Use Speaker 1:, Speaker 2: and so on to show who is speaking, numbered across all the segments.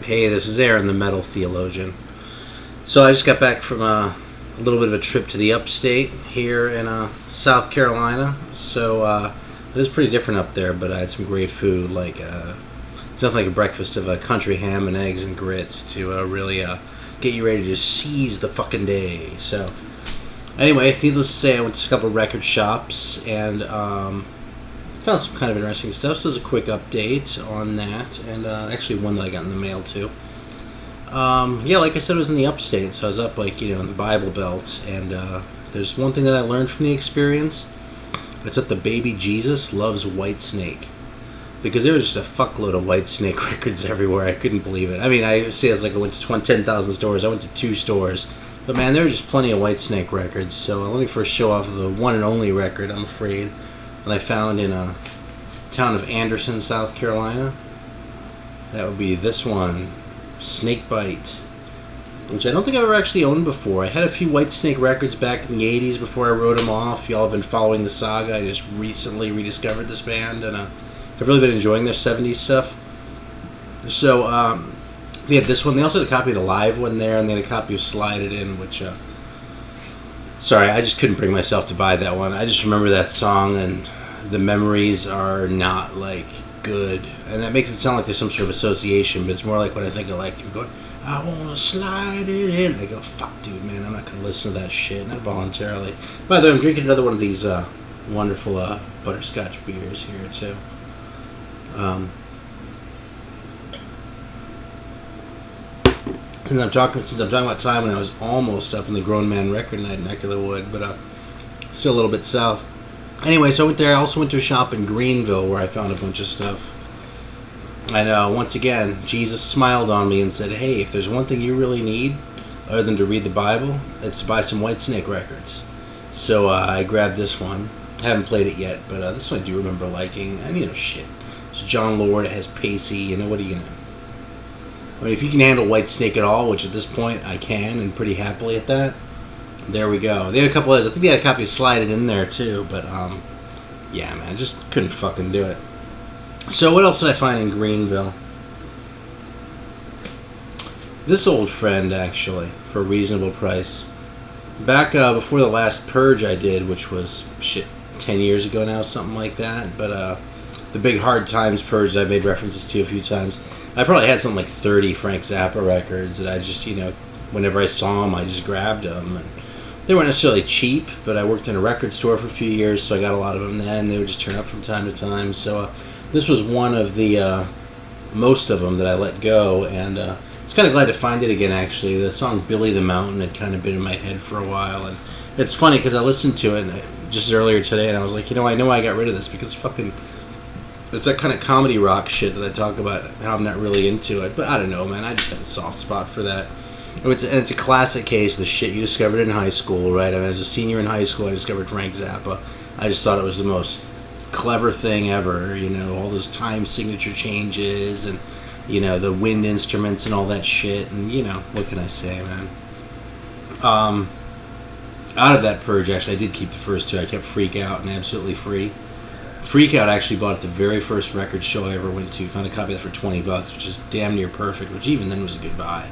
Speaker 1: Hey, this is Aaron, the Metal Theologian. So I just got back from a little bit of a trip to the Upstate here in South Carolina. So it is pretty different up there, but I had some great food. It's nothing like a breakfast of country ham and eggs and grits to really get you ready to seize the fucking day. So anyway, needless to say, I went to a couple record shops and found some kind of interesting stuff. So there's a quick update on that, and actually one that I got in the mail too. Like I said, it was in the Upstate, so I was up in the Bible Belt, and there's one thing that I learned from the experience. It's that the baby Jesus loves Whitesnake, because there was just a fuckload of Whitesnake records everywhere. I couldn't believe it. I mean, I say it's like I went to 10,000 stores. I went to 2 stores, but man, there were just plenty of Whitesnake records. So let me first show off the one and only record, I'm afraid, that I found in a town of Anderson, South Carolina. That would be this one, Snakebite, which I don't think I've ever actually owned before. I had a few Whitesnake records back in the 80s before I wrote them off. Y'all have been following the saga. I just recently rediscovered this band, and I've really been enjoying their 70s stuff. So they had this one. They also had a copy of the live one there, and they had a copy of Slide It In, which sorry, I just couldn't bring myself to buy that one. I just remember that song, and the memories are not good, and that makes it sound like there's some sort of association, but it's more like when I think of him going, I wanna slide it in. I go, fuck dude, man, I'm not gonna listen to that shit, not voluntarily. By the way, I'm drinking another one of these wonderful butterscotch beers here too. Since I'm talking about time when I was almost up in the Grown Man Record Night neck of the wood, but still a little bit south. Anyway, so I went there. I also went to a shop in Greenville where I found a bunch of stuff. And once again, Jesus smiled on me and said, hey, if there's one thing you really need, other than to read the Bible, it's to buy some Whitesnake records. So I grabbed this one. I haven't played it yet, but this one I do remember liking. And shit. It's John Lord. It has Pacey. What are you going to... I mean, if you can handle Whitesnake at all, which at this point I can, and pretty happily at that, there we go. They had a couple of those. I think they had a copy of Slide It In there too, but yeah, man, just couldn't fucking do it. So what else did I find in Greenville? This old friend, actually, for a reasonable price. Back before the last purge I did, which was 10 years ago now, something like that. But the big Hard Times purge that I made references to a few times, I probably had something like 30 Frank Zappa records that I just, whenever I saw them, I just grabbed them. And they weren't necessarily cheap, but I worked in a record store for a few years, so I got a lot of them then. They would just turn up from time to time. So this was one of the most of them that I let go, and it's kind of glad to find it again, actually. The song Billy the Mountain had kind of been in my head for a while, and it's funny because I listened to it just earlier today, and I was like, I know I got rid of this because it's that kind of comedy rock shit that I talk about, how I'm not really into it. But I don't know, man. I just have a soft spot for that. It's a classic case of the shit you discovered in high school, right? I mean, as a senior in high school, I discovered Frank Zappa. I just thought it was the most clever thing ever, all those time signature changes and, the wind instruments and all that shit. And, what can I say, man? Out of that purge, actually, I did keep the first 2. I kept Freak Out and Absolutely Free. Freak Out I actually bought at the very first record show I ever went to. Found a copy of that for $20, which is damn near perfect, which even then was a good buy.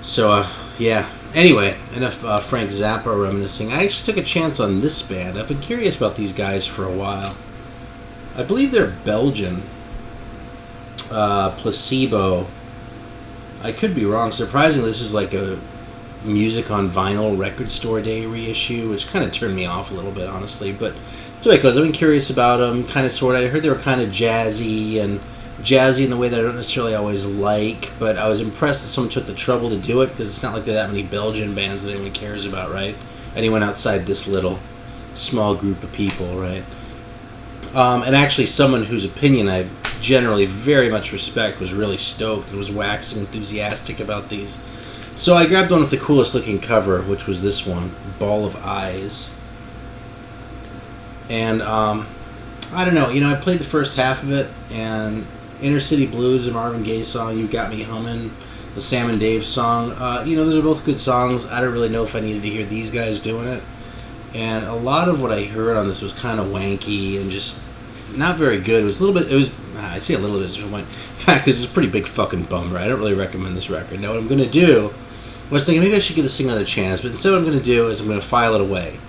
Speaker 1: So, yeah. Anyway, enough Frank Zappa reminiscing. I actually took a chance on this band. I've been curious about these guys for a while. I believe they're Belgian. Placebo. I could be wrong. Surprisingly, this is like a Music on Vinyl Record Store Day reissue, which kind of turned me off a little bit, honestly. But that's the way it goes. I've been curious about them, kind of, sort of. I heard they were kind of jazzy in the way that I don't necessarily always like, but I was impressed that someone took the trouble to do it, because it's not like there are that many Belgian bands that anyone cares about, right? Anyone outside this little small group of people, right? And actually someone whose opinion I generally very much respect was really stoked and was waxing enthusiastic about these. So I grabbed one with the coolest looking cover, which was this one, Ball of Eyes. And I don't know, I played the first half of it, and Inner City Blues, a Marvin Gaye song, You Got Me Humming, the Sam and Dave song, those are both good songs. I don't really know if I needed to hear these guys doing it. And a lot of what I heard on this was kind of wanky and just not very good. It was a little bit. It was. I say a little bit. In fact, this is a pretty big fucking bummer. I don't really recommend this record. Now, what I'm gonna do, I was thinking maybe I should give this thing another chance, but instead, what I'm gonna do is I'm gonna file it away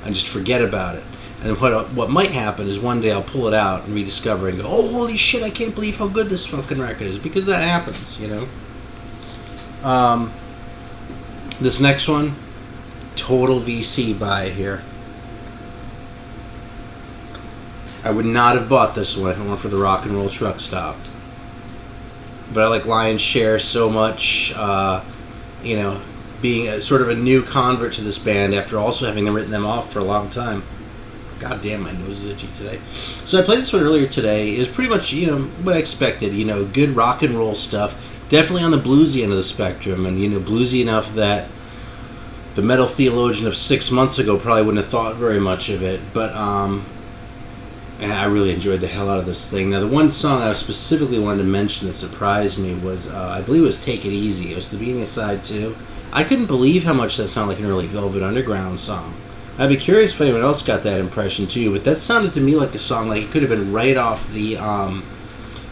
Speaker 1: and just forget about it. And what might happen is one day I'll pull it out and rediscover and go, oh, holy shit, I can't believe how good this fucking record is, because that happens, you know. This next one, total VC buy here. I would not have bought this one if it weren't for the Rock and Roll Truck Stop. But I like Lion's Share so much, you know, being sort of a new convert to this band after also having written them off for a long time. God damn, my nose is itchy today. So I played this one earlier today. It was pretty much, you know, what I expected. You know, good rock and roll stuff. Definitely on the bluesy end of the spectrum. And, you know, bluesy enough that the metal theologian of 6 months ago probably wouldn't have thought very much of it. But, and I really enjoyed the hell out of this thing. Now, the one song I specifically wanted to mention that surprised me was, I believe it was Take It Easy. It was the beginning of side 2. I couldn't believe how much that sounded like an early Velvet Underground song. I'd be curious if anyone else got that impression too, but that sounded to me like a song like it could have been right off the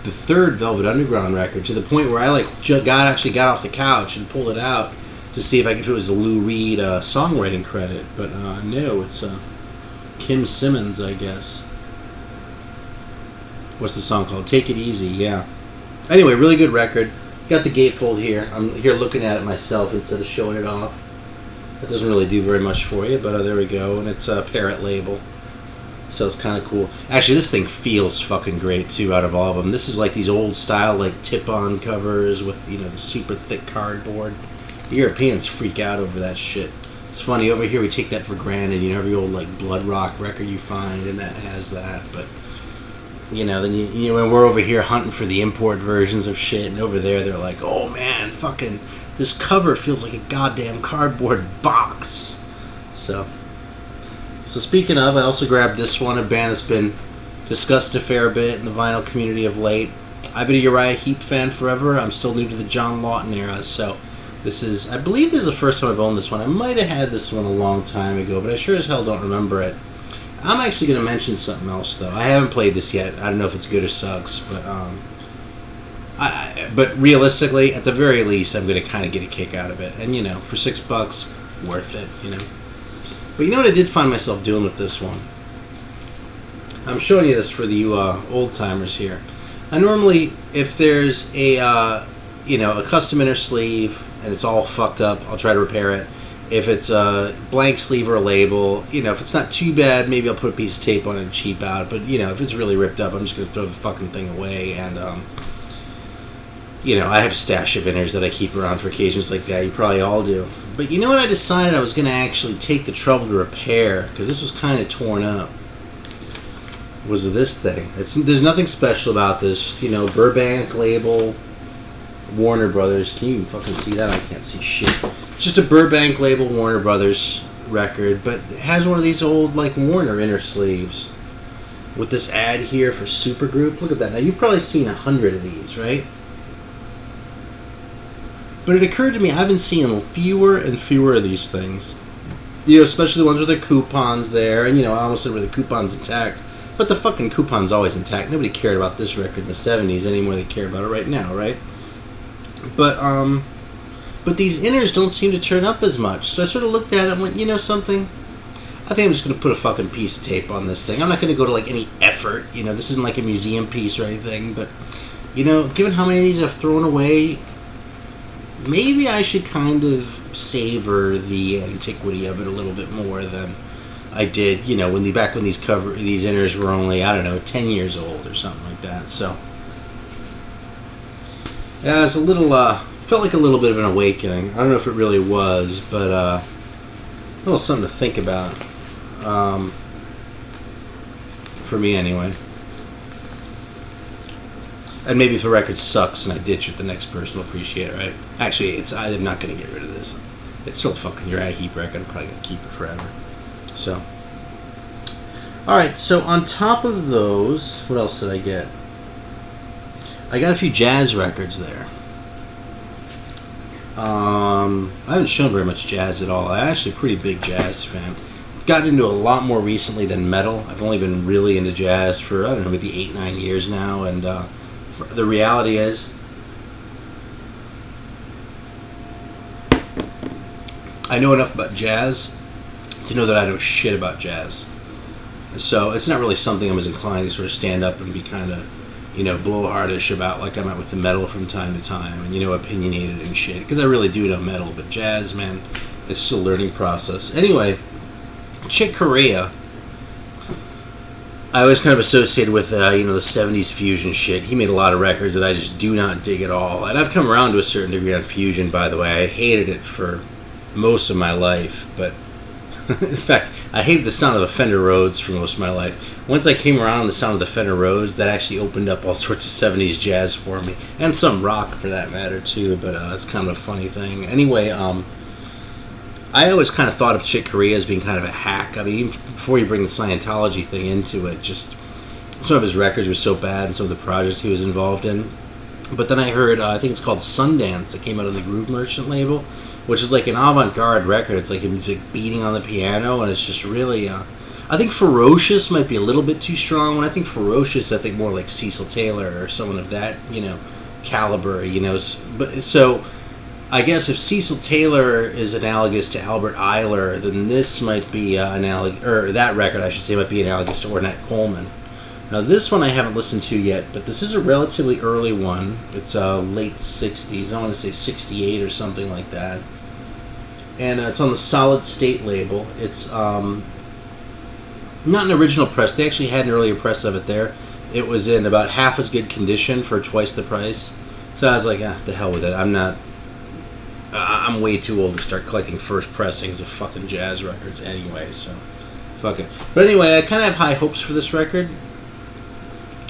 Speaker 1: third Velvet Underground record, to the point where I like actually got off the couch and pulled it out to see if it was a Lou Reed songwriting credit, but no, it's Kim Simmons, I guess. What's the song called? Take It Easy, yeah. Anyway, really good record. Got the gatefold here. I'm here looking at it myself instead of showing it off. That doesn't really do very much for you, but there we go. And it's a Parrot label, so it's kind of cool. Actually, this thing feels fucking great too. Out of all of them, this is like these old style like tip-on covers with, you know, the super thick cardboard. The Europeans freak out over that shit. It's funny, over here we take that for granted. You know, every old like blood rock record you find and that has that, but you know, then you know, when we're over here hunting for the import versions of shit, and over there they're like, oh man, fucking. This cover feels like a goddamn cardboard box. So speaking of, I also grabbed this one, a band that's been discussed a fair bit in the vinyl community of late. I've been a Uriah Heep fan forever. I'm still new to the John Lawton era, so this is, I believe this is the first time I've owned this one. I might have had this one a long time ago, but I sure as hell don't remember it. I'm actually going to mention something else, though. I haven't played this yet. I don't know if it's good or sucks, but realistically, at the very least, I'm going to kind of get a kick out of it. And, you know, for $6, worth it, you know. But you know what I did find myself doing with this one? I'm showing you this for the old-timers here. I normally, if there's a, you know, a custom inner sleeve and it's all fucked up, I'll try to repair it. If it's a blank sleeve or a label, you know, if it's not too bad, maybe I'll put a piece of tape on it and cheap out. But, you know, if it's really ripped up, I'm just going to throw the fucking thing away. And, you know, I have a stash of inners that I keep around for occasions like that. You probably all do. But you know what I decided I was going to actually take the trouble to repair, because this was kind of torn up, was this thing. There's nothing special about this. You know, Burbank label, Warner Brothers. Can you even fucking see that? I can't see shit. It's just a Burbank label, Warner Brothers record, but it has one of these old, like, Warner inner sleeves with this ad here for Supergroup. Look at that. Now, you've probably seen 100 of these, right? But it occurred to me, I've been seeing fewer and fewer of these things. You know, especially the ones with the coupons there, and, you know, I almost said with the coupons intact. But the fucking coupon's always intact. Nobody cared about this record in the 70s any more than they care about it right now, right? But these inners don't seem to turn up as much. So I sort of looked at it and went, you know something? I think I'm just going to put a fucking piece of tape on this thing. I'm not going to go to, like, any effort. You know, this isn't like a museum piece or anything. But, you know, given how many of these I've thrown away, maybe I should kind of savor the antiquity of it a little bit more than I did, you know, back when these inners were only, I don't know, 10 years old or something like that. So yeah, it's a little felt like a little bit of an awakening. I don't know if it really was, but a little something to think about, for me anyway. And maybe if the record sucks and I ditch it, the next person will appreciate it, right? Actually, I'm not going to get rid of this. It's still a fucking Uriah Heep record. I'm probably going to keep it forever. So, alright, so on top of those, what else did I get? I got a few jazz records there. I haven't shown very much jazz at all. I'm actually a pretty big jazz fan. gotten into a lot more recently than metal. I've only been really into jazz for, I don't know, maybe 8-9 years now, and the reality is I know enough about jazz to know that I know shit about jazz. So it's not really something I'm as inclined to sort of stand up and be kind of, blowhardish about like I'm at with the metal from time to time, and, opinionated and shit, because I really do know metal, but jazz, man, it's still a learning process. Anyway, Chick Corea, I always kind of associated with, the 70s fusion shit. He made a lot of records that I just do not dig at all. And I've come around to a certain degree on fusion, by the way. I hated it for most of my life, but in fact, I hated the sound of the Fender Rhodes for most of my life. Once I came around the sound of the Fender Rhodes, that actually opened up all sorts of 70s jazz for me, and some rock for that matter too, but it's kind of a funny thing. Anyway, I always kind of thought of Chick Corea as being kind of a hack. I mean, even before you bring the Scientology thing into it, just some of his records were so bad and some of the projects he was involved in. But then I heard, I think it's called Sundance, that came out on the Groove Merchant label, which is like an avant-garde record. It's like he's like beating on the piano, and it's just really, I think Ferocious might be a little bit too strong. When I think Ferocious, I think more like Cecil Taylor or someone of that, caliber, But so I guess if Cecil Taylor is analogous to Albert Ayler, then this might be analogous, or that record, I should say, might be analogous to Ornette Coleman. Now, this one I haven't listened to yet, but this is a relatively early one. It's late 60s. I want to say 68 or something like that. And it's on the Solid State label. It's not an original press. They actually had an earlier press of it there. It was in about half as good condition for twice the price. So I was like, the hell with it. I'm way too old to start collecting first pressings of fucking jazz records anyway, so fuck it. But anyway, I kind of have high hopes for this record.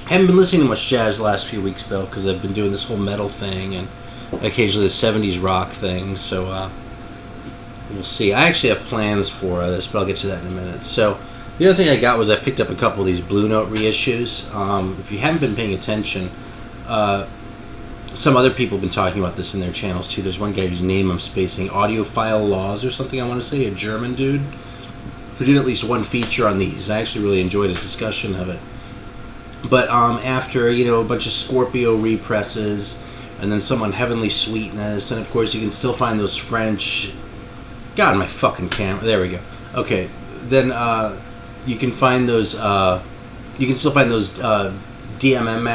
Speaker 1: I haven't been listening to much jazz the last few weeks, though, because I've been doing this whole metal thing and occasionally the 70s rock thing, so we'll see. I actually have plans for this, but I'll get to that in a minute. So the other thing I got was I picked up a couple of these Blue Note reissues. If you haven't been paying attention, some other people have been talking about this in their channels, too. There's one guy whose name I'm spacing, Audiophile Laws or something, I want to say, a German dude, who did at least one feature on these. I actually really enjoyed his discussion of it. But after, a bunch of Scorpio represses, and then some on Heavenly Sweetness, and of course you can still find those French... God, my fucking camera. There we go. Okay, then you can find those... you can still find those DMM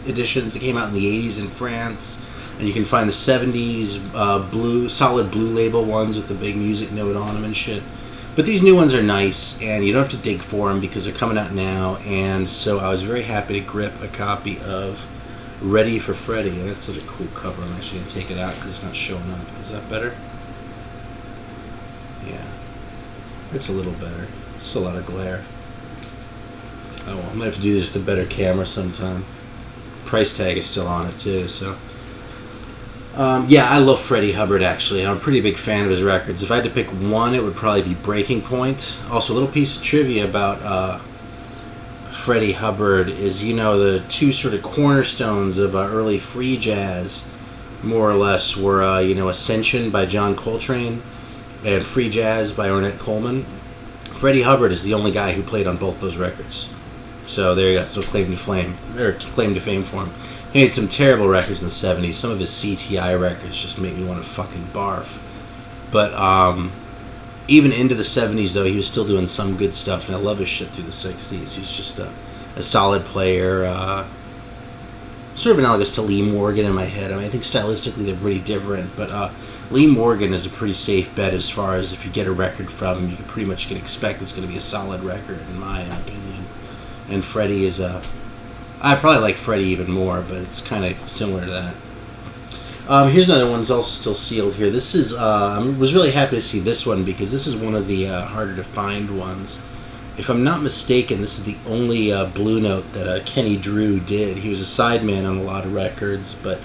Speaker 1: editions that came out in the 80s in France, and you can find the 70s solid blue label ones with the big music note on them and shit. But these new ones are nice, and you don't have to dig for them because they're coming out now, and so I was very happy to grip a copy of Ready for Freddy, and that's such a cool cover. I'm actually going to take it out because it's not showing up. Is that better? Yeah. It's a little better. Still a lot of glare. Oh well, I might have to do this with a better camera sometime. Price tag is still on it too, so... yeah, I love Freddie Hubbard, actually. I'm a pretty big fan of his records. If I had to pick one, it would probably be Breaking Point. Also, a little piece of trivia about Freddie Hubbard is, the two sort of cornerstones of early free jazz, more or less, were, Ascension by John Coltrane and Free Jazz by Ornette Coleman. Freddie Hubbard is the only guy who played on both those records. So there you go, still claim to fame for him. He made some terrible records in the 70s. Some of his CTI records just make me want to fucking barf. But even into the 70s, though, he was still doing some good stuff, and I love his shit through the 60s. He's just a solid player. Sort of analogous to Lee Morgan in my head. I think stylistically they're pretty different, but Lee Morgan is a pretty safe bet as far as if you get a record from him, you can pretty much expect it's going to be a solid record, in my opinion. And Freddie is I probably like Freddie even more, but it's kind of similar to that. Here's another one that's also still sealed here. This is, I was really happy to see this one because this is one of the harder to find ones. If I'm not mistaken, this is the only Blue Note that Kenny Drew did. He was a sideman on a lot of records, but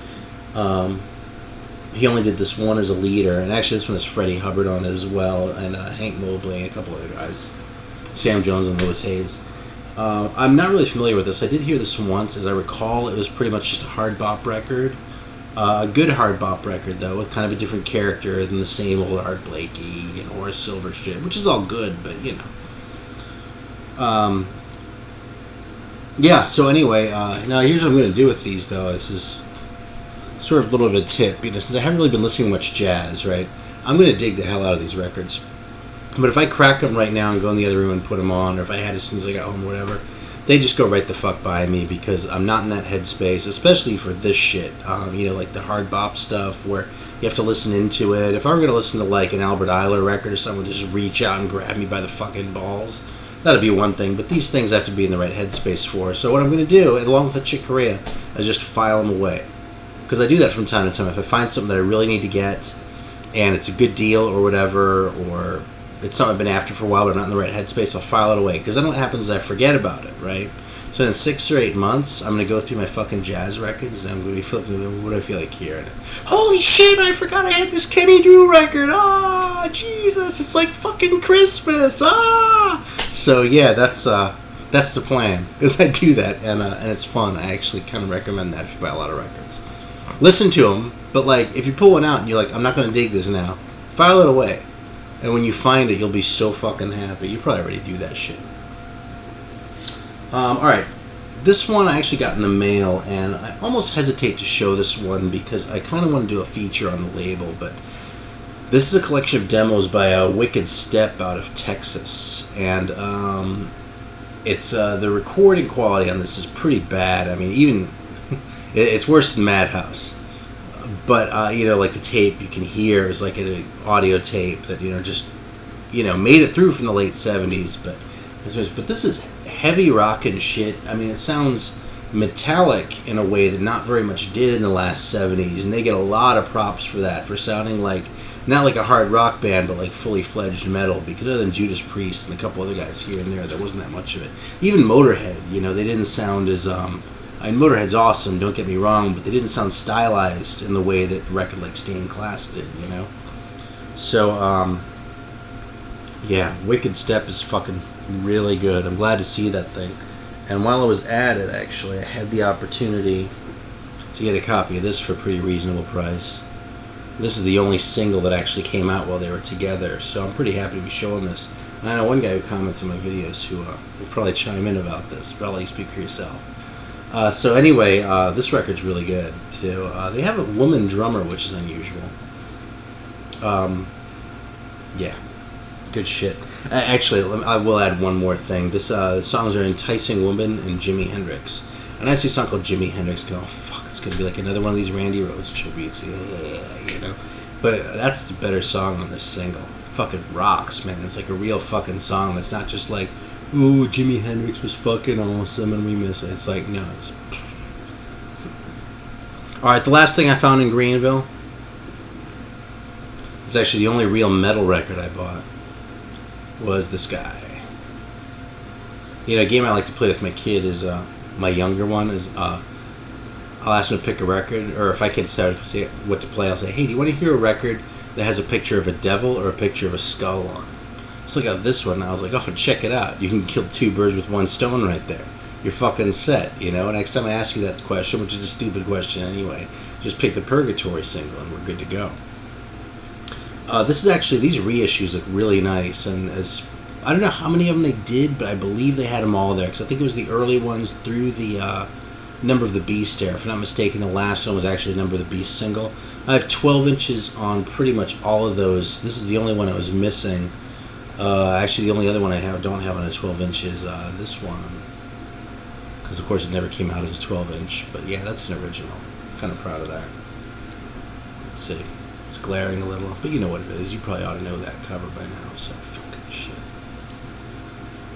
Speaker 1: he only did this one as a leader. And actually, this one has Freddie Hubbard on it as well, and Hank Mobley and a couple other guys. Sam Jones and Louis Hayes. I'm not really familiar with this. I did hear this once. As I recall, it was pretty much just a hard bop record. A good hard bop record, though, with kind of a different character than the same old Art Blakey and Horace Silver shit, which is all good, but, you know. Yeah, so anyway, now here's what I'm going to do with these, though. This is sort of a little bit of a tip, you know, since I haven't really been listening to much jazz, right? I'm going to dig the hell out of these records. But if I crack them right now and go in the other room and put them on, or if I had as soon as I got home or whatever, they just go right the fuck by me because I'm not in that headspace, especially for this shit. You know, like the hard bop stuff where you have to listen into it. If I were going to listen to like an Albert Ayler record or someone just reach out and grab me by the fucking balls, that'd be one thing. But these things I have to be in the right headspace for. So what I'm going to do, along with the Chick Corea, is just file them away. Because I do that from time to time. If I find something that I really need to get, and it's a good deal or whatever, or it's something I've been after for a while but I'm not in the right headspace, I'll file it away. Because then what happens is I forget about it, right? So in 6 or 8 months, I'm going to go through my fucking jazz records and I'm going to be flipping, what do I feel like hearing? Holy shit, I forgot I had this Kenny Drew record! Ah, Jesus, it's like fucking Christmas! Ah! So yeah, that's the plan, is I do that, and it's fun. I actually kind of recommend that if you buy a lot of records. Listen to them, but like, if you pull one out and you're like, I'm not going to dig this now, file it away. And when you find it, you'll be so fucking happy. You probably already do that shit. Alright. This one I actually got in the mail, and I almost hesitate to show this one because I kind of want to do a feature on the label, but this is a collection of demos by Wicked Step out of Texas. And it's the recording quality on this is pretty bad. I mean, even it's worse than Madhouse. But, you know, like the tape you can hear is like an audio tape that, you know, just, you know, made it through from the late 70s. But this is heavy rockin' shit. I mean, it sounds metallic in a way that not very much did in the last 70s. And they get a lot of props for that, for sounding like, not like a hard rock band, but like fully fledged metal. Because other than Judas Priest and a couple other guys here and there wasn't that much of it. Even Motorhead, you know, they didn't sound as, I mean, Motorhead's awesome, don't get me wrong, but they didn't sound stylized in the way that a record like Stained Class did, you know? So, yeah, Wicked Step is fucking really good. I'm glad to see that thing. And while I was at it, actually, I had the opportunity to get a copy of this for a pretty reasonable price. This is the only single that actually came out while they were together, so I'm pretty happy to be showing this. I know one guy who comments on my videos who will probably chime in about this, but I'll let you speak for yourself. So anyway, this record's really good, too. They have a woman drummer, which is unusual. Yeah, good shit. Actually, I will add one more thing. This songs are Enticing Woman and Jimi Hendrix. And I see a song called Jimi Hendrix go, oh, fuck, it's going to be like another one of these Randy Rhoads beats, you know. But that's the better song on this single. Fucking rocks, man. It's like a real fucking song. It's not just like, ooh, Jimi Hendrix was fucking awesome and we miss it. It's like, no. Alright, the last thing I found in Greenville is actually the only real metal record I bought was this guy. You know, a game I like to play with my kid is, my younger one is, I'll ask him to pick a record, or if I can't decide what to play, I'll say, hey, do you want to hear a record that has a picture of a devil or a picture of a skull on it? Let's look at this one. I was like, oh, check it out. You can kill 2 birds with 1 stone right there. You're fucking set, you know? Next time I ask you that question, which is a stupid question anyway, just pick the Purgatory single and we're good to go. This is actually, these reissues look really nice, and as I don't know how many of them they did, but I believe they had them all there, because I think it was the early ones through the Number of the Beast era. If I'm not mistaken, the last one was actually Number of the Beast single. I have 12 inches on pretty much all of those. This is the only one I was missing. Actually, the only other one I don't have on a 12 inch is this one. Because, of course, it never came out as a 12 inch. But, yeah, that's an original. Kind of proud of that. Let's see. It's glaring a little. But you know what it is. You probably ought to know that cover by now. So, fucking shit.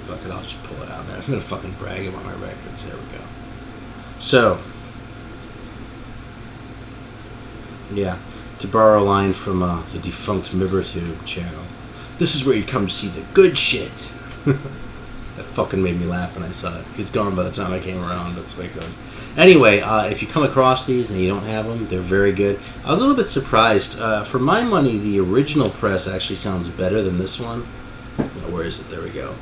Speaker 1: Fuck it, I'll just pull it out, man. I'm going to fucking brag about my records. There we go. So, yeah. To borrow a line from the defunct Mibertube channel. This is where you come to see the good shit. That fucking made me laugh when I saw it. He's gone by the time I came around. That's the way it goes. Anyway, if you come across these and you don't have them, they're very good. I was a little bit surprised. For my money, the original press actually sounds better than this one. Oh, where is it? There we go.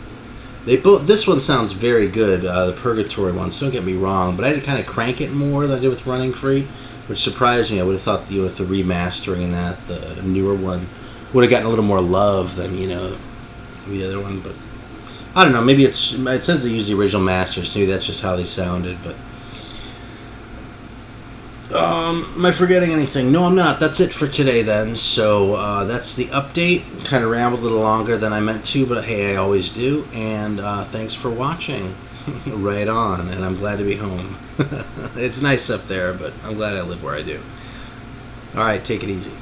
Speaker 1: This one sounds very good, the Purgatory one, so don't get me wrong, but I had to kind of crank it more than I did with Running Free. which surprised me. I would have thought, with the remastering and that, the newer one would have gotten a little more love than, the other one. But I don't know. Maybe it says they use the original masters. So maybe that's just how they sounded. But am I forgetting anything? No, I'm not. That's it for today then. So that's the update. Kind of rambled a little longer than I meant to, but hey, I always do. And thanks for watching. Right on. And I'm glad to be home. It's nice up there, but I'm glad I live where I do. All right, take it easy.